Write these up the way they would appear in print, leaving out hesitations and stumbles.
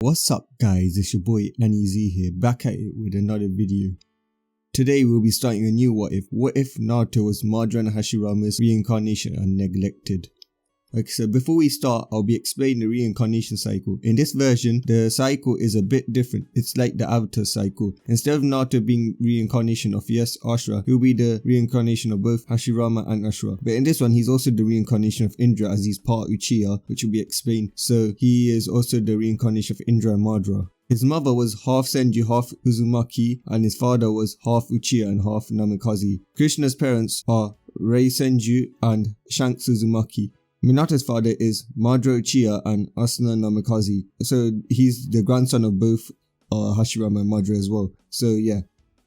What's up guys, it's your boy Anizi here, back at it with another video. Today we'll be starting a new what if. What if Naruto was Madara and Hashirama's reincarnation and neglected? Okay, so before we start, I'll be explaining the reincarnation cycle. In this version, the cycle is a bit different. It's like the Avatar cycle. Instead of Naruto being reincarnation of Ashura, he'll be the reincarnation of both Hashirama and Ashura. But in this one, he's also the reincarnation of Indra as he's part uchiha, which will be explained. So he is also the reincarnation of Indra and Madara. His mother was half senju, half uzumaki, and his father was half uchiha and half namikaze. Krishna's parents are Rei senju and Shanks uzumaki. Minato's father is Madara Uchiha and Asuna Namikaze, so he's the grandson of both Hashirama and Madara as well. So yeah,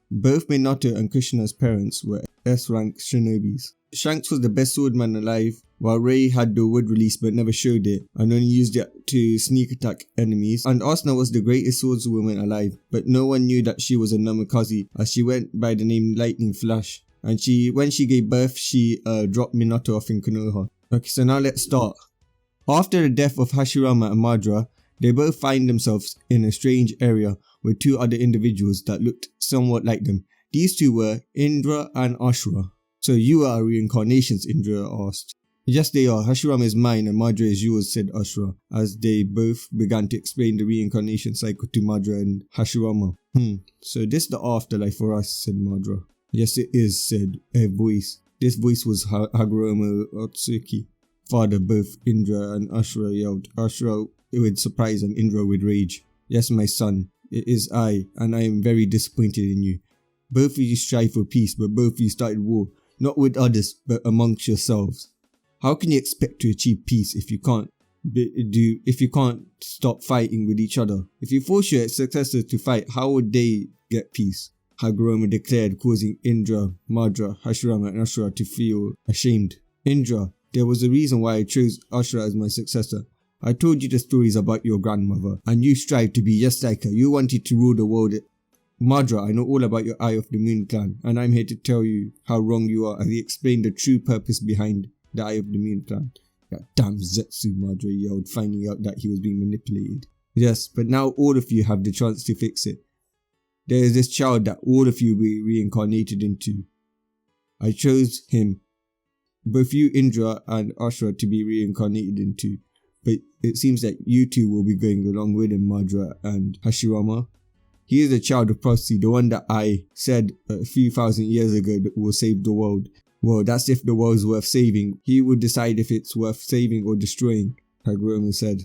both Minato and Krishna's parents were S-rank shinobis. Shanks was the best swordman alive, while Rei had the wood release but never showed it and only used it to sneak attack enemies. And Asuna was the greatest swordswoman alive, but no one knew that she was a Namikaze as she went by the name Lightning Flash. And when she gave birth, she dropped Minato off in Konoha. Okay, so now let's start. After the death of Hashirama and Madara, they both find themselves in a strange area with two other individuals that looked somewhat like them. These two were Indra and Ashura. So you are reincarnations, Indra asked. Yes, they are. Hashirama is mine and Madara is yours, said Ashura, as they both began to explain the reincarnation cycle to Madara and Hashirama. So this is the afterlife for us, said Madara. Yes, it is, said a voice. This voice was Hashirama Otsuki. Father, both Indra and Ashura yelled. Ashura with surprise and Indra with rage. Yes, my son, it is I, and I am very disappointed in you. Both of you strive for peace, but both of you started war, not with others, but amongst yourselves. How can you expect to achieve peace if you can't stop fighting with each other? If you force your successors to fight, how would they get peace? Hashirama declared, causing Indra, Madara, Hashirama and Ashura to feel ashamed. Indra, there was a reason why I chose Ashura as my successor. I told you the stories about your grandmother, and you strived to be just like her. You wanted to rule the world. Madara, I know all about your Eye of the Moon clan, and I'm here to tell you how wrong you are, as he explained the true purpose behind the Eye of the Moon clan. That damn Zetsu, Madara yelled, finding out that he was being manipulated. Yes, but now all of you have the chance to fix it. There is this child that all of you will be reincarnated into. I chose him, both you, Indra and Ashura, to be reincarnated into. But it seems that you two will be going along with him, Madara and Hashirama. He is a child of prophecy, the one that I said a few thousand years ago that will save the world. Well, that's if the world is worth saving. He will decide if it's worth saving or destroying, Hashirama said.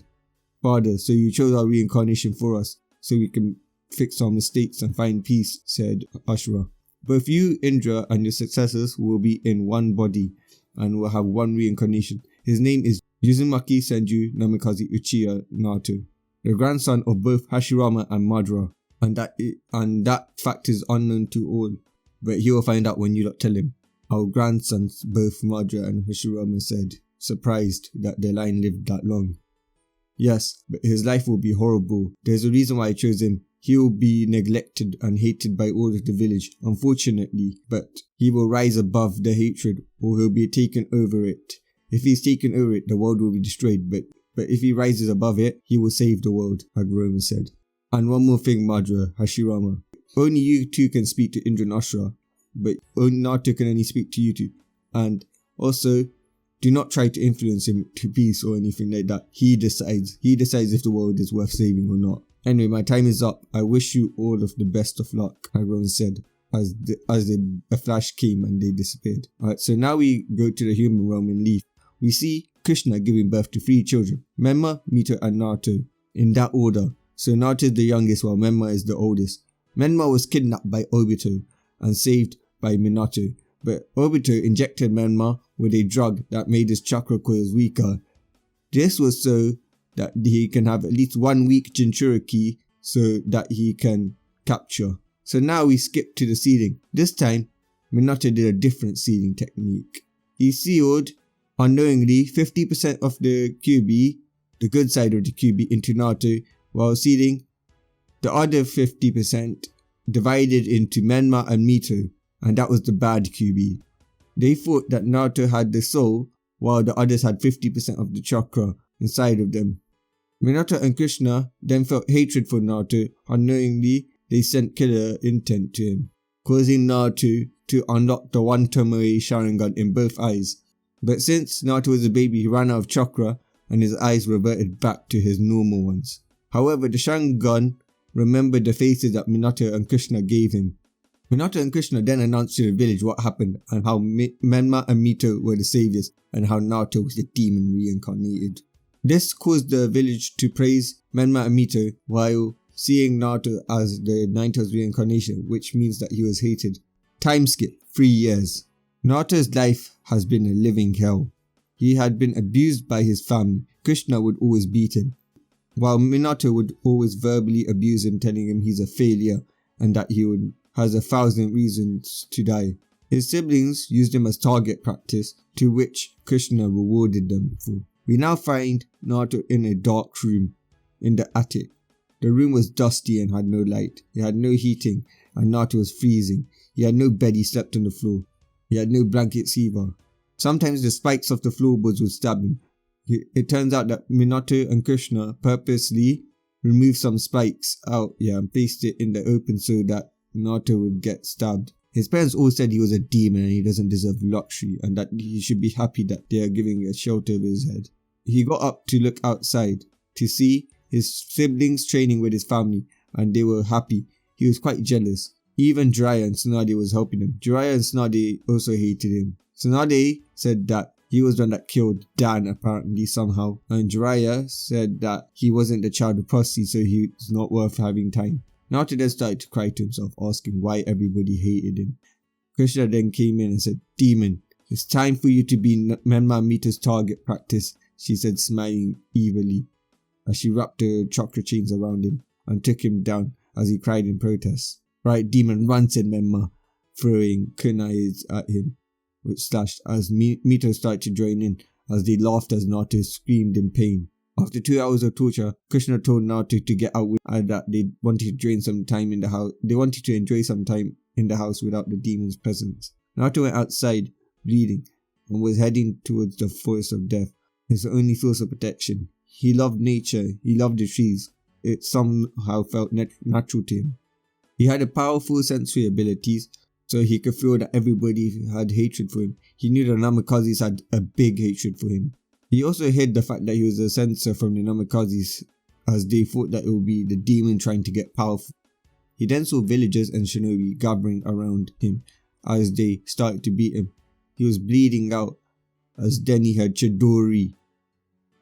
Father, so you chose our reincarnation for us, so we can fix our mistakes and find peace, said Ashura. Both you, Indra, and your successors will be in one body and will have one reincarnation. His name is Uzumaki Senju Namikaze Uchiha Naruto, the grandson of both Hashirama and Madara, and that fact is unknown to all, but he will find out when you not tell him. Our grandsons, both Madara and Hashirama said, surprised that their line lived that long. Yes, but his life will be horrible. There's a reason why I chose him. He will be neglected and hated by all of the village, unfortunately, but he will rise above the hatred or he'll be taken over it. If he's taken over it, the world will be destroyed, but if he rises above it, he will save the world, Hashirama said. And one more thing, Madara, Hashirama. Only you two can speak to Indra and Ashura, but only Naruto can only speak to you two. And also, do not try to influence him to peace or anything like that. He decides if the world is worth saving or not. Anyway, my time is up. I wish you all of the best of luck, everyone said, as a flash came and they disappeared. Alright, so now we go to the human realm in Leaf. We see Krishna giving birth to 3 children, Menma, Mito and Naruto, in that order. So Naruto is the youngest while Menma is the oldest. Menma was kidnapped by Obito and saved by Minato, but Obito injected Menma with a drug that made his chakra coils weaker. This was so that he can have at least 1 weak Jinchuriki so that he can capture. So now we skip to the sealing. This time, Minato did a different sealing technique. He sealed, unknowingly, 50% of the QB, the good side of the QB, into Naruto, while sealing the other 50% divided into Menma and Mito, and that was the bad QB. They thought that Naruto had the soul, while the others had 50% of the chakra inside of them. Minato and Krishna then felt hatred for Naruto. Unknowingly, they sent killer intent to him, causing Naruto to unlock the one Tomoe Sharingan in both eyes. But since Naruto was a baby, he ran out of chakra and his eyes reverted back to his normal ones. However, the Sharingan remembered the faces that Minato and Krishna gave him. Minato and Krishna then announced to the village what happened and how Menma and Mito were the saviors and how Naruto was the demon reincarnated. This caused the village to praise Menma and Mito while seeing Naruto as the Naito's reincarnation, which means that he was hated. Time skip 3 years. Naruto's life has been a living hell. He had been abused by his family. Krishna would always beat him, while Minato would always verbally abuse him, telling him he's a failure and that he has 1,000 reasons to die. His siblings used him as target practice, to which Krishna rewarded them for. We now find Naruto in a dark room in the attic. The room was dusty and had no light. It had no heating and Naruto was freezing. He had no bed, he slept on the floor. He had no blankets either. Sometimes the spikes of the floorboards would stab him. It turns out that Minato and Krishna purposely removed some spikes out and placed it in the open so that Naruto would get stabbed. His parents all said he was a demon and he doesn't deserve luxury and that he should be happy that they are giving a shelter over his head. He got up to look outside to see his siblings training with his family and they were happy. He was quite jealous. Even Jiraiya and Tsunade was helping him. Jiraiya and Tsunade also hated him. Tsunade said that he was the one that killed Dan apparently somehow, and Jiraiya said that he wasn't the child of prophecy, so he was not worth having time. Naruto then started to cry to himself, asking why everybody hated him. Krishna then came in and said, "Demon, it's time for you to be Menma Mito's target practice," she said, smiling evilly, as she wrapped the chakra chains around him and took him down as he cried in protest. "Right, demon, run," said Menma, throwing kunais at him, which slashed as Mito started to join in as they laughed as Naruto screamed in pain. After 2 hours of torture, Krishna told Naruto to get out and that they wanted to enjoy some time in the house. They wanted to enjoy some time in the house without the demon's presence. Naruto went outside, bleeding, and was heading towards the forest of death, his only source of protection. He loved nature, he loved the trees. It somehow felt natural to him. He had a powerful sensory abilities, so he could feel that everybody had hatred for him. He knew the Namakazes had a big hatred for him. He also hid the fact that he was a censor from the Namakazes, as they thought that it would be the demon trying to get powerful. He then saw villagers and shinobi gathering around him as they started to beat him. He was bleeding out as then he heard Chidori,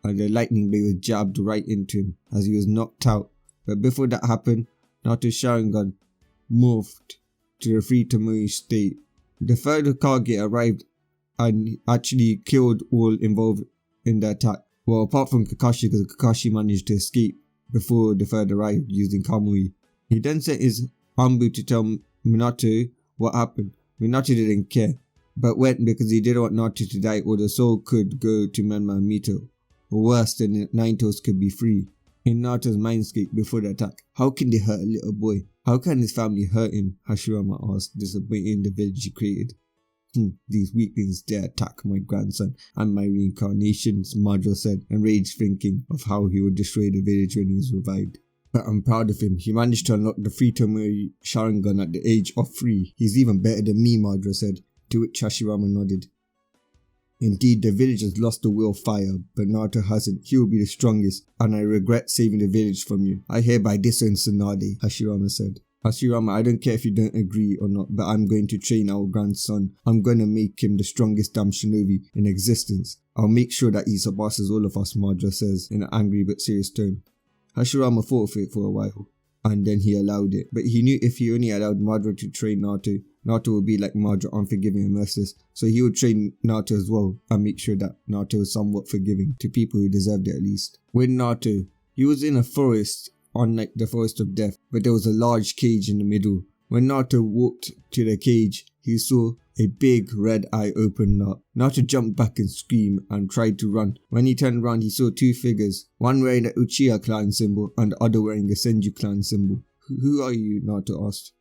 and the lightning blade was jabbed right into him as he was knocked out. But before that happened, Naruto's Sharingan morphed to the free Tomoe state. The third Hokage arrived and actually killed all involved in the attack. Well, apart from Kakashi, because Kakashi managed to escape before the third arrived using Kamui. He then sent his Anbu to tell Minato what happened. Minato didn't care, but went because he didn't want Naruto to die or the soul could go to Menma and Mito. Or worse, the Nine Tails could be free. In Naruto's mindscape before the attack, how can they hurt a little boy? How can his family hurt him? Hashirama asked, disappointed the village he created. These weaklings dare attack my grandson and my reincarnations, Madara said, enraged, thinking of how he would destroy the village when he was revived. But I'm proud of him. He managed to unlock the free Tomoe Sharingan at the age of 3. He's even better than me, Madara said, to which Hashirama nodded. Indeed, the village has lost the will of fire, but Naruto hasn't. He will be the strongest, and I regret saving the village from you. I hereby disown Tsunade, Hashirama said. Hashirama, I don't care if you don't agree or not, but I'm going to train our grandson. I'm going to make him the strongest damn shinobi in existence. I'll make sure that he surpasses all of us, Madara says in an angry but serious tone. Hashirama thought of it for a while, and then he allowed it. But he knew if he only allowed Madara to train Naruto, Naruto would be like Madara, unforgiving and merciless. So he would train Naruto as well and make sure that Naruto was somewhat forgiving to people who deserved it at least. With Naruto, he was in a forest, unlike the forest of death, but there was a large cage in the middle. When Naruto walked to the cage, he saw a big red eye open up. Naruto jumped back and screamed and tried to run. When he turned around, he saw 2 figures, one wearing the Uchiha clan symbol and the other wearing a Senju clan symbol. Who are you? Naruto asked,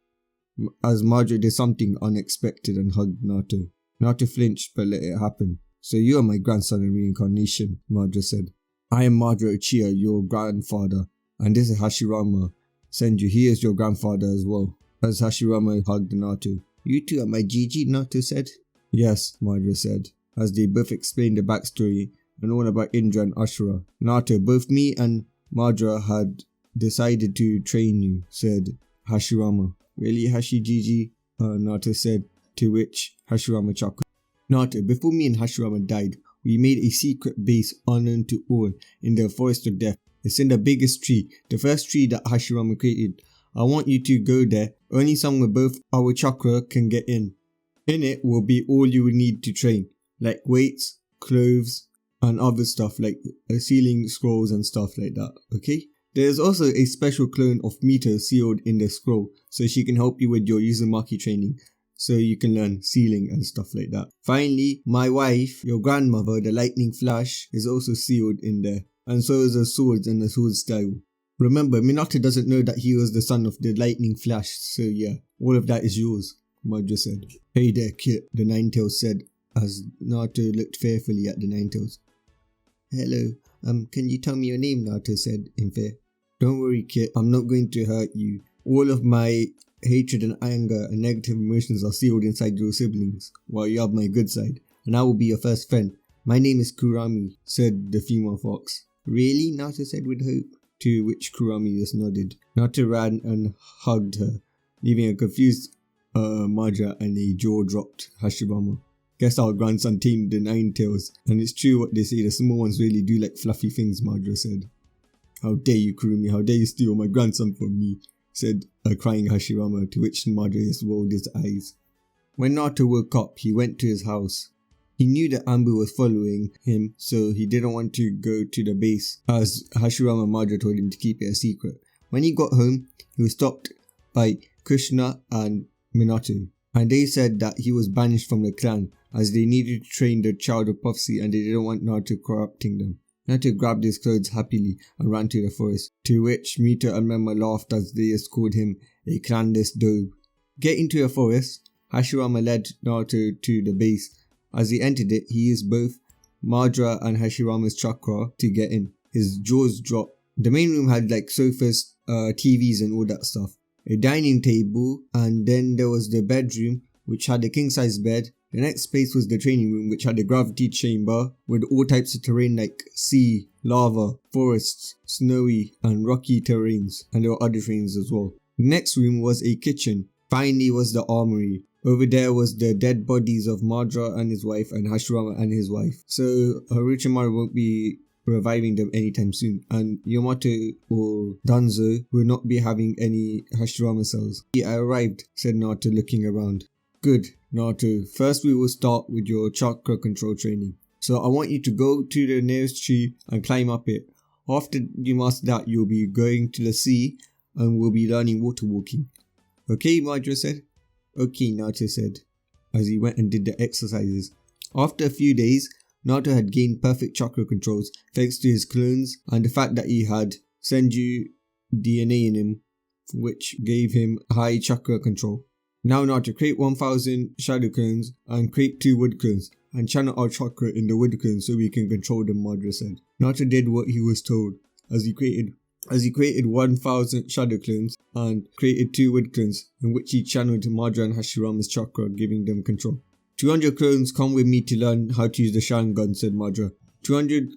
as Madara did something unexpected and hugged Naruto. Naruto flinched but let it happen. So you are my grandson in reincarnation, Madara said. I am Madara Uchiha, your grandfather, and this is Hashirama. Senju, he is your grandfather as well. As Hashirama hugged Naruto. You two are my GG, Naruto said. Yes, Madara said, as they both explained the backstory and all about Indra and Ashura. Naruto, both me and Madara had decided to train you, said Hashirama. Really, Hashi GG? Naruto said, to which Hashirama chuckled. Naruto, before me and Hashirama died, we made a secret base unknown to all in the Forest of Death. It's in the biggest tree, the first tree that Hashirama created. I want you to go there. Only someone with both our chakra can get in. In it will be all you will need to train, like weights, clothes, and other stuff like sealing scrolls and stuff like that, okay? There is also a special clone of Mito sealed in the scroll, so she can help you with your uzumaki training, so you can learn sealing and stuff like that. Finally, my wife, your grandmother, the lightning flash, is also sealed in there, and so is the swords and the sword style. Remember, Minato doesn't know that he was the son of the lightning flash, so yeah, all of that is yours, Madara said. Hey there, Kit, the Ninetales said, as Naruto looked fearfully at the Ninetales. Hello, can you tell me your name, Naruto said in fear. Don't worry, Kit, I'm not going to hurt you. All of my hatred and anger and negative emotions are sealed inside your siblings, while you have my good side, and I will be your first friend. My name is Kurami, said the female fox. Really? Naruto said with hope, to which Kurami just nodded. Naruto ran and hugged her, leaving a confused Madara and a jaw-dropped Hashirama. Guess our grandson tamed the Ninetales, and it's true what they say, the small ones really do like fluffy things, Madara said. How dare you, Kurumi, how dare you steal my grandson from me, said a crying Hashirama, to which Madara just rolled his eyes. When Naruto woke up, he went to his house. He knew that Ambu was following him, so he didn't want to go to the base, as Hashirama and Madara told him to keep it a secret. When he got home, he was stopped by Krishna and Minato, and they said that he was banished from the clan, as they needed to train the child of prophecy and they didn't want Naruto corrupting them. Naruto grabbed his clothes happily and ran to the forest, to which Mito and Memma laughed as they just called him a clandestine dobe. Getting to the forest, Hashirama led Naruto to the base. As he entered it, he used both Madara and Hashirama's chakra to get in. His jaws dropped. The main room had like sofas, TVs and all that stuff. A dining table, and then there was the bedroom, which had a king-size bed. The next space was the training room, which had a gravity chamber with all types of terrain like sea, lava, forests, snowy and rocky terrains, and there were other terrains as well. The next room was a kitchen. Finally was the armory. Over there was the dead bodies of Madara and his wife and Hashirama and his wife. So Orochimaru won't be reviving them anytime soon, and Yamato or Danzo will not be having any Hashirama cells. I arrived, said Naruto looking around. Good, Naruto. First we will start with your chakra control training. So I want you to go to the nearest tree and climb up it. After you master that, you'll be going to the sea and we'll be learning water walking. Okay, Madara said. Okay, Naruto said, as he went and did the exercises. After a few days, Naruto had gained perfect chakra controls thanks to his clones and the fact that he had senju DNA in him, which gave him high chakra control. Now Naruto, create 1000 shadow clones and create 2 wood clones and channel our chakra in the wood clones so we can control them, Madara said. Naruto did what he was told as he created 1000 shadow clones and created 2 wood clones in which he channeled Madara and Hashirama's chakra, giving them control. 200 clones come with me to learn how to use the Sharingan, said Madara. 200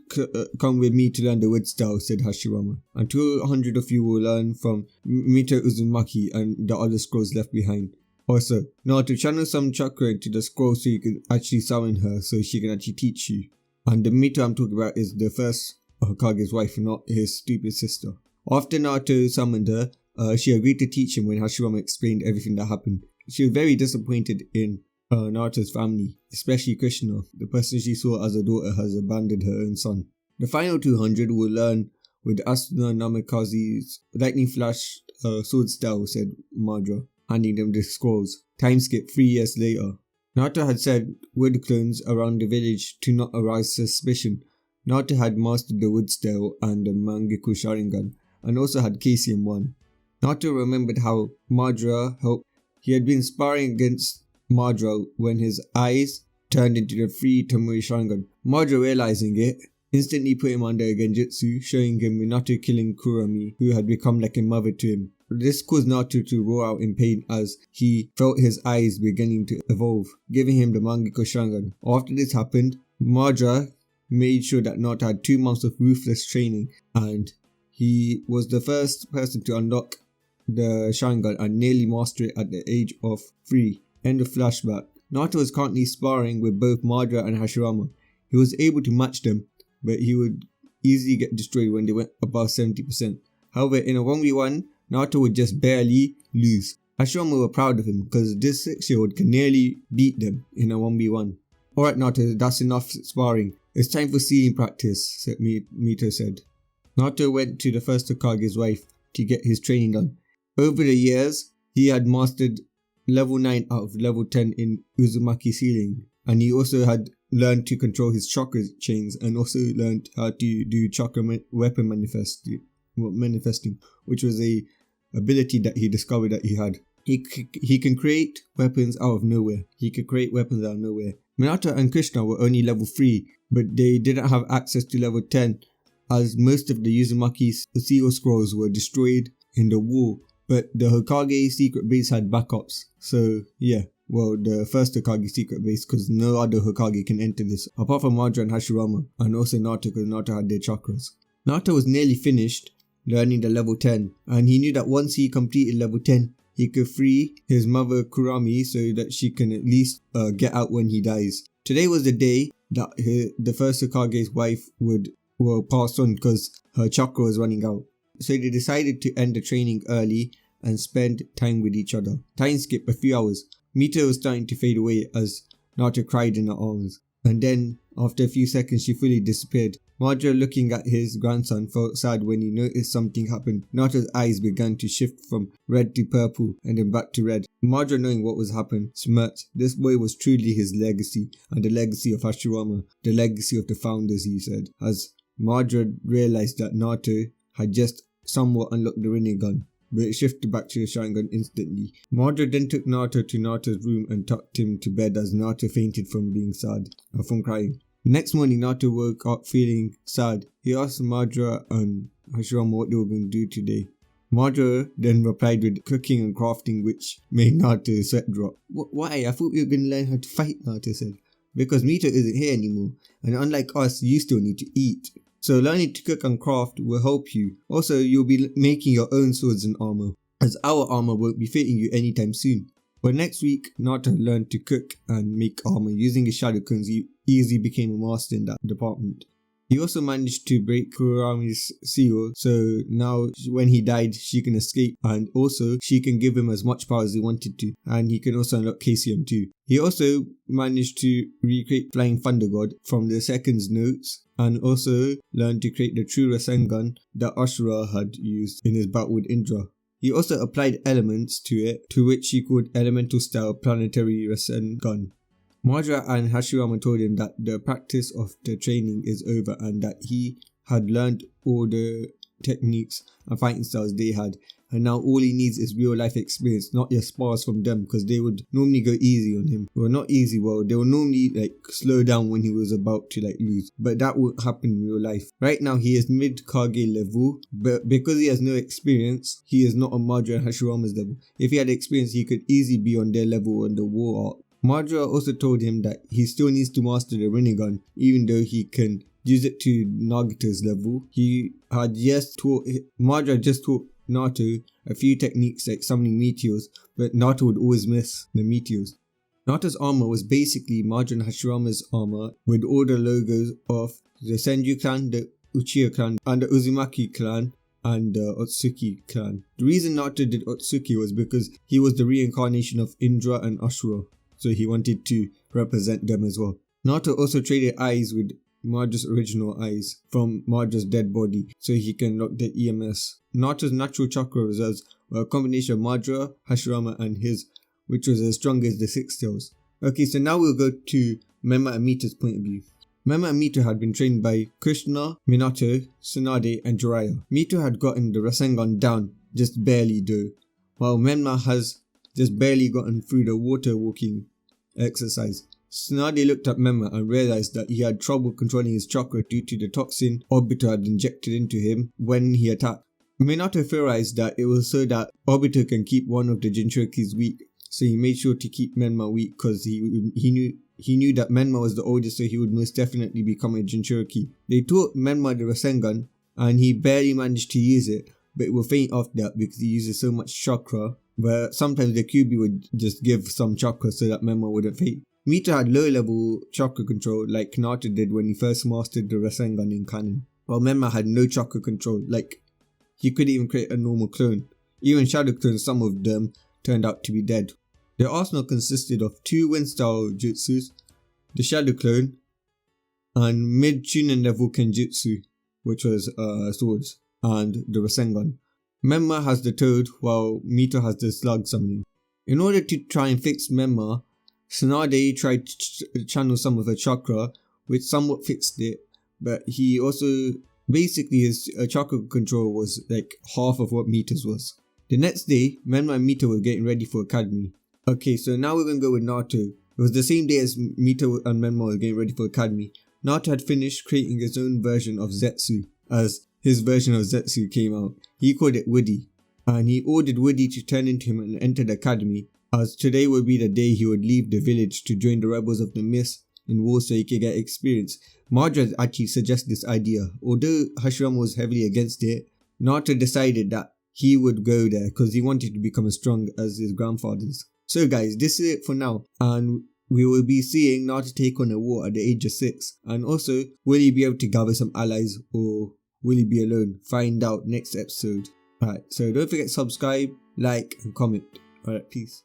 come with me to learn the wood style, said Hashirama. And 200 of you will learn from Mito Uzumaki and the other scrolls left behind. Also, now to channel some chakra into the scroll so you can actually summon her so she can actually teach you. And the Mito I'm talking about is the first Hokage's wife, not his stupid sister. After Naruto summoned her, she agreed to teach him when Hashirama explained everything that happened. She was very disappointed in Naruto's family, especially Krishna. The person she saw as a daughter has abandoned her own son. The final 200 will learn with Asuna Namikaze's lightning flash sword style, said Madara, handing them the scrolls. Time skip 3 years later. Naruto had said wood clones around the village to not arouse suspicion. Naruto had mastered the wood style and the Mangekyou Sharingan, and also had Caesium 1. Naruto remembered how Madara helped. He had been sparring against Madara when his eyes turned into the 3 Tomoe Sharingan. Madara, realizing it, instantly put him under a genjutsu, showing him Minato killing Kurami, who had become like a mother to him. This caused Naruto to roar out in pain as he felt his eyes beginning to evolve, giving him the Mangekyo Sharingan. After this happened, Madara made sure that Naruto had 2 months of ruthless training, and he was the first person to unlock the Sharingan and nearly master it at the age of 3. End of flashback. Naruto was currently sparring with both Madara and Hashirama. He was able to match them, but he would easily get destroyed when they went above 70%. However, in a 1v1, Naruto would just barely lose. Hashirama were proud of him because this 6-year-old can nearly beat them in a 1v1. Alright Naruto, that's enough sparring. It's time for sealing practice, Mito said. Naruto went to the first Hokage's wife to get his training done. Over the years, he had mastered level 9 out of level 10 in uzumaki sealing, and he also had learned to control his chakra chains and also learned how to do chakra weapon manifesting, which was a ability that he discovered that he had. He can create weapons out of nowhere. Minato and Krishna were only level 3, but they didn't have access to level 10 as most of the Uzumaki seal scrolls were destroyed in the war, but the Hokage secret base had backups. So yeah, well, the first Hokage secret base, because no other Hokage can enter this apart from Madara and Hashirama, and also Naruto because Naruto had their chakras. Naruto was nearly finished learning the level 10, and he knew that once he completed level 10, he could free his mother Kurami so that she can at least get out when he dies. Today was the day that the first Hokage's wife would pass on because her chakra was running out. So they decided to end the training early and spend time with each other. Time skip a few hours. Mito was starting to fade away as Naruto cried in her arms, and then after a few seconds she fully disappeared. Madara, looking at his grandson, felt sad when he noticed something happened. Naruto's eyes began to shift from red to purple and then back to red. Madara, knowing what was happening, smirked. This boy was truly his legacy, and the legacy of Hashirama, the legacy of the founders, he said, as Madara realized that Naruto had just somewhat unlocked the Rinnegan, but it shifted back to the Sharingan instantly. Madara then took Naruto to Naruto's room and tucked him to bed as Naruto fainted from being sad, from crying. The next morning, Naruto woke up feeling sad. He asked Madara and Hashirama what they were going to do today. Madara then replied with cooking and crafting, which made Naruto's sweat drop. Why? I thought we were going to learn how to fight, Naruto said. Because Mito isn't here anymore, and unlike us, you still need to eat. So learning to cook and craft will help you. Also, you'll be making your own swords and armor, as our armor won't be fitting you anytime soon. But next week, Naruto learned to cook and make armor using his shadow clones. He easily became a master in that department. He also managed to break Kurami's seal, so now when he died, she can escape, and also she can give him as much power as he wanted to, and he can also unlock KCM too. He also managed to recreate Flying Thunder God from the second's notes, and also learned to create the true Rasengan that Ashura had used in his battle with Indra. He also applied elements to it, to which he called Elemental Style Planetary Rasengan. Madara and Hashirama told him that the practice of the training is over and that he had learned all the techniques and fighting styles they had, and now all he needs is real life experience, not just spars from them, because they would normally go easy on him. Well, not easy, well, they would normally slow down when he was about to lose, but that would happen in real life. Right now he is mid Kage level, but because he has no experience, he is not on Madara and Hashirama's level. If he had experience, he could easily be on their level on the war arc. Madara also told him that he still needs to master the Rinnegan, even though he can use it to Nagato's level. Madara just taught Naruto a few techniques like summoning meteors, but Naruto would always miss the meteors. Naruto's armor was basically Madara and Hashirama's armor with all the logos of the Senju clan, the Uchiha clan, and the Uzumaki clan, and the Otsuki clan. The reason Naruto did Otsuki was because he was the reincarnation of Indra and Ashura, so he wanted to represent them as well. Naruto also traded eyes with Madara's original eyes from Madara's dead body so he can unlock the EMS. Naruto's natural chakra reserves were a combination of Madara, Hashirama and his, which was as strong as the Six Tails. Okay, so now we'll go to Menma and Mito's point of view. Menma and Mito had been trained by Krishna, Minato, Tsunade and Jiraiya. Mito had gotten the Rasengan down, just barely though, while Menma has just barely gotten through the water walking exercise. Tsunade looked at Menma and realized that he had trouble controlling his chakra due to the toxin Obito had injected into him when he attacked. Minato theorized that it was so that Obito can keep one of the Jinchurikis weak, so he made sure to keep Menma weak because he knew that Menma was the oldest, so he would most definitely become a Jinchuriki. They taught Menma the Rasengan and he barely managed to use it, but it will faint off that because he uses so much chakra, but sometimes the Kyuubi would just give some chakra so that Menma wouldn't faint. Mito had low level chakra control like Naruto did when he first mastered the Rasengan in canon, while Menma had no chakra control, like he couldn't even create a normal clone. Even shadow clones, some of them turned out to be dead. Their arsenal consisted of 2 wind style jutsus, the shadow clone, and mid chunin level kenjutsu, which was swords, and the Rasengan. Menma has the toad while Mito has the slug summoning. In order to try and fix Menma, Tsunade tried to channel some of her chakra, which somewhat fixed it, but he also, basically his chakra control was like half of what Mito's was. The next day, Menma and Mito were getting ready for academy. Okay, so now we're gonna go with Naruto. It was the same day as Mito and Menma were getting ready for academy. Naruto had finished creating his own version of Zetsu, as his version of Zetsu came out. He called it Woody, and he ordered Woody to turn into him and enter the academy, as today would be the day he would leave the village to join the rebels of the mist in war so he could get experience. Madara actually suggested this idea. Although Hashirama was heavily against it, Naruto decided that he would go there because he wanted to become as strong as his grandfathers. So guys, this is it for now, and we will be seeing Naruto take on a war at the age of 6, and also will he be able to gather some allies or will he be alone? Find out next episode. Alright, so don't forget to subscribe, like and comment. Alright, peace.